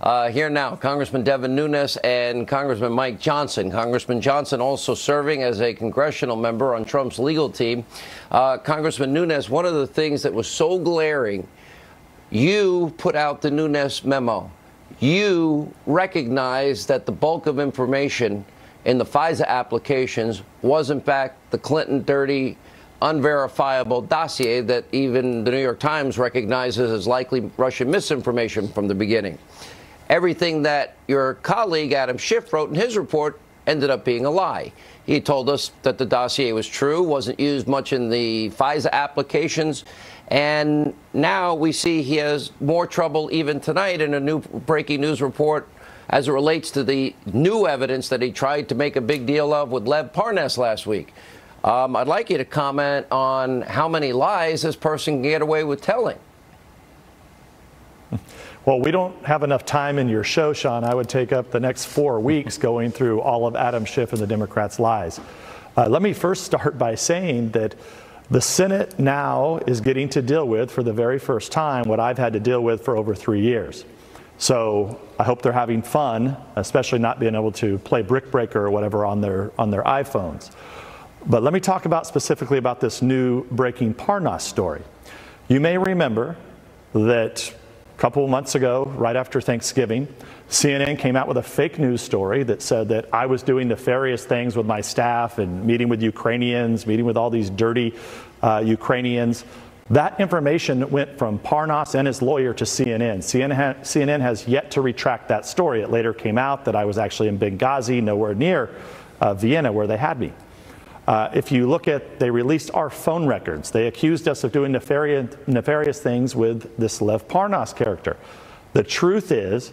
Here now, Congressman Devin Nunes and Congressman Mike Johnson. Congressman Johnson also serving as a congressional member on Trump's legal team. Congressman Nunes, one of the things that was so glaring, you put out the Nunes memo. You recognized that the bulk of information in the FISA applications was, in fact, the Clinton dirty, unverifiable dossier that even the New York Times recognizes as likely Russian misinformation from the beginning. Everything that your colleague Adam Schiff wrote in his report ended up being a lie. He told us that the dossier was true, wasn't used much in the FISA applications, and now we see he has more trouble even tonight in a new breaking news report as it relates to the new evidence that he tried to make a big deal of with Lev Parnas last week. I'd like you to comment on how many lies this person can get away with telling. Well, we don't have enough time in your show, Sean. I would take up the next 4 weeks going through all of Adam Schiff and the Democrats' lies. Let me first start by saying that the Senate now is getting to deal with, for the very first time, what I've had to deal with for over 3 years. So I hope they're having fun, especially not being able to play Brick Breaker or whatever on their iPhones. But let me talk specifically about this new breaking Parnas story. You may remember that a couple of months ago, right after Thanksgiving, CNN came out with a fake news story that said that I was doing nefarious things with my staff and meeting with Ukrainians, meeting with all these dirty Ukrainians. That information went from Parnas and his lawyer to CNN. CNN has yet to retract that story. It later came out that I was actually in Benghazi, nowhere near Vienna, where they had me. If you look at, they released our phone records. They accused us of doing nefarious things with this Lev Parnas character. The truth is,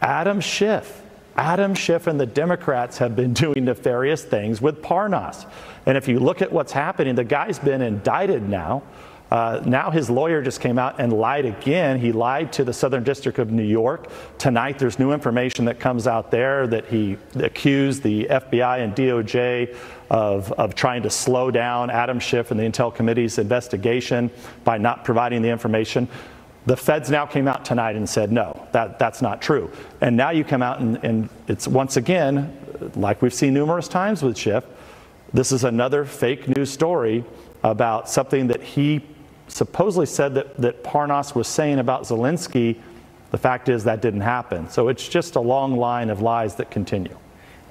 Adam Schiff and the Democrats have been doing nefarious things with Parnas. And if you look at what's happening, the guy's been indicted now. Now his lawyer just came out and lied again. He lied to the Southern District of New York. Tonight there's new information that comes out there that he accused the FBI and DOJ of trying to slow down Adam Schiff and the Intel Committee's investigation by not providing the information. The feds now came out tonight and said, no, that's not true. And now you come out and it's once again, like we've seen numerous times with Schiff, this is another fake news story about something that he supposedly said that Parnas was saying about Zelensky. The fact is that didn't happen. So it's just a long line of lies that continue.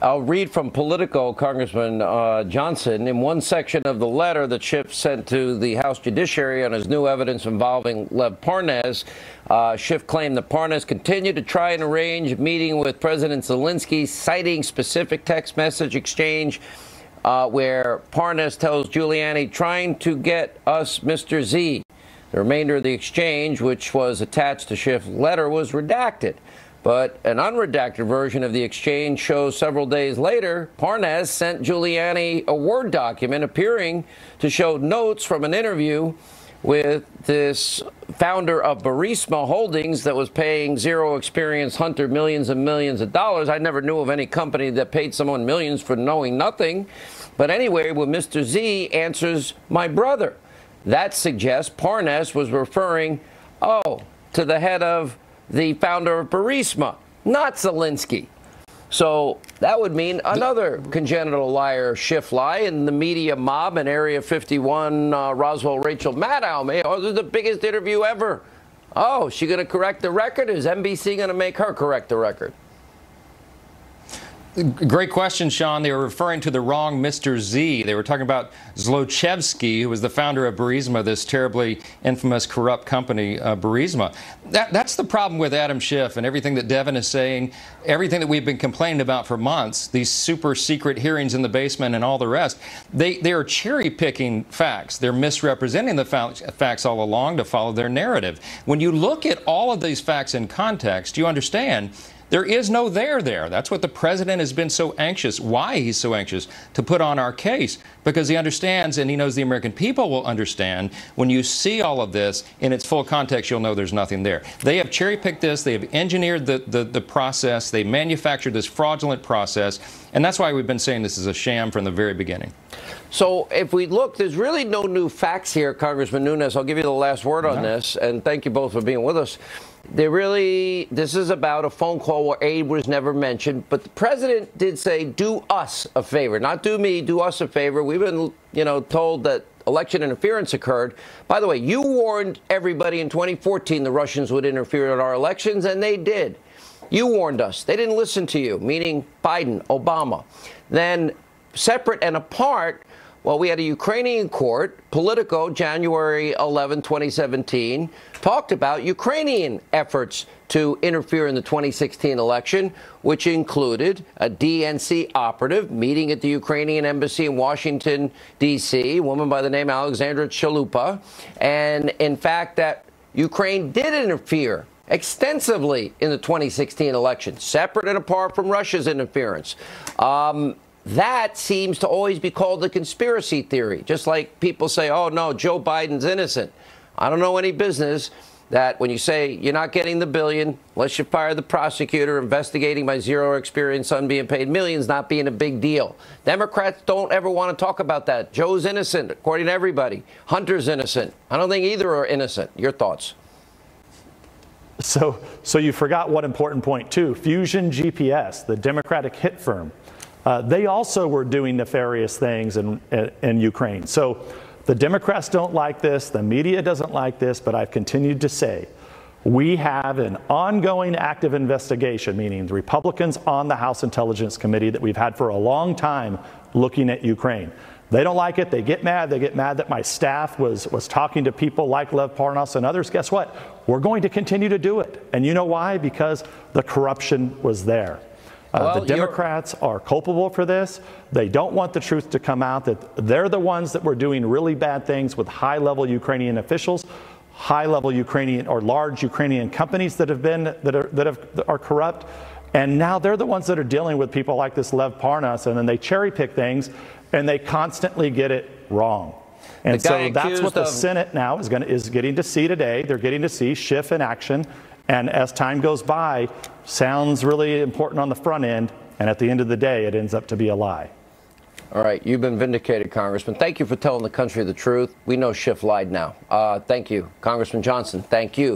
I'll read from Politico, Congressman Johnson. In one section of the letter that Schiff sent to the House Judiciary on his new evidence involving Lev Parnas, Schiff claimed that Parnas continued to try and arrange a meeting with President Zelensky, citing specific text message exchange where Parnas tells Giuliani, trying to get us Mr. Z. The remainder of the exchange, which was attached to Schiff's letter, was redacted. But an unredacted version of the exchange shows several days later, Parnas sent Giuliani a Word document appearing to show notes from an interview with this founder of Burisma Holdings that was paying zero experienced hunter millions and millions of dollars. I never knew of any company that paid someone millions for knowing nothing. But anyway, when Mr. Z answers, my brother, that suggests Parnas was referring, to the head of the founder of Burisma, not Zelensky. So that would mean another congenital liar, Schiff lie, and the media mob in Area 51, Roswell Rachel Maddow. This is the biggest interview ever. Is she going to correct the record? Is NBC going to make her correct the record? Great question, Sean. They were referring to the wrong Mr. Z. They were talking about Zlochevsky, who was the founder of Burisma, this terribly infamous, corrupt company, Burisma. That's the problem with Adam Schiff and everything that Devin is saying, everything that we've been complaining about for months, these super secret hearings in the basement and all the rest. They are cherry-picking facts. They're misrepresenting the facts all along to follow their narrative. When you look at all of these facts in context, you understand there is no there there. That's what the president has been so anxious, why he's so anxious to put on our case, because he understands and he knows the American people will understand. When you see all of this in its full context, you'll know there's nothing there. They have cherry-picked this. They have engineered the process. They manufactured this fraudulent process. And that's why we've been saying this is a sham from the very beginning. So if we look, there's really no new facts here, Congressman Nunes. I'll give you the last word on this, and thank you both for being with us. This is about a phone call where aid was never mentioned, but the president did say, do us a favor, not do me, do us a favor. We've been, told that election interference occurred. By the way, you warned everybody in 2014 the Russians would interfere in our elections, and they did. You warned us. They didn't listen to you, meaning Biden, Obama. Then, separate and apart, well, we had a Ukrainian court, Politico, January 11, 2017, talked about Ukrainian efforts to interfere in the 2016 election, which included a DNC operative meeting at the Ukrainian embassy in Washington, D.C., a woman by the name Alexandra Chalupa, and in fact that Ukraine did interfere extensively in the 2016 election, separate and apart from Russia's interference. That seems to always be called the conspiracy theory, just like people say, oh, no, Joe Biden's innocent. I don't know any business that when you say you're not getting the billion, unless you fire the prosecutor investigating my zero experience son being paid millions, not being a big deal. Democrats don't ever want to talk about that. Joe's innocent, according to everybody. Hunter's innocent. I don't think either are innocent. Your thoughts? So you forgot one important point, too. Fusion GPS, the Democratic hit firm, they also were doing nefarious things in Ukraine. So the Democrats don't like this. The media doesn't like this. But I've continued to say we have an ongoing active investigation, meaning the Republicans on the House Intelligence Committee that we've had for a long time looking at Ukraine. They don't like it. They get mad. They get mad that my staff was talking to people like Lev Parnas and others. Guess what? We're going to continue to do it. And you know why? Because the corruption was there. The Democrats are culpable for this. They don't want the truth to come out that they're the ones that were doing really bad things with high-level Ukrainian officials, high-level Ukrainian or large Ukrainian companies that are corrupt. And now they're the ones that are dealing with people like this Lev Parnas, and then they cherry-pick things, and they constantly get it wrong. And so that's what the Senate now is getting to see today. They're getting to see Schiff in action. And as time goes by, sounds really important on the front end, and at the end of the day, it ends up to be a lie. All right, you've been vindicated, Congressman. Thank you for telling the country the truth. We know Schiff lied now. Thank you. Congressman Johnson, thank you.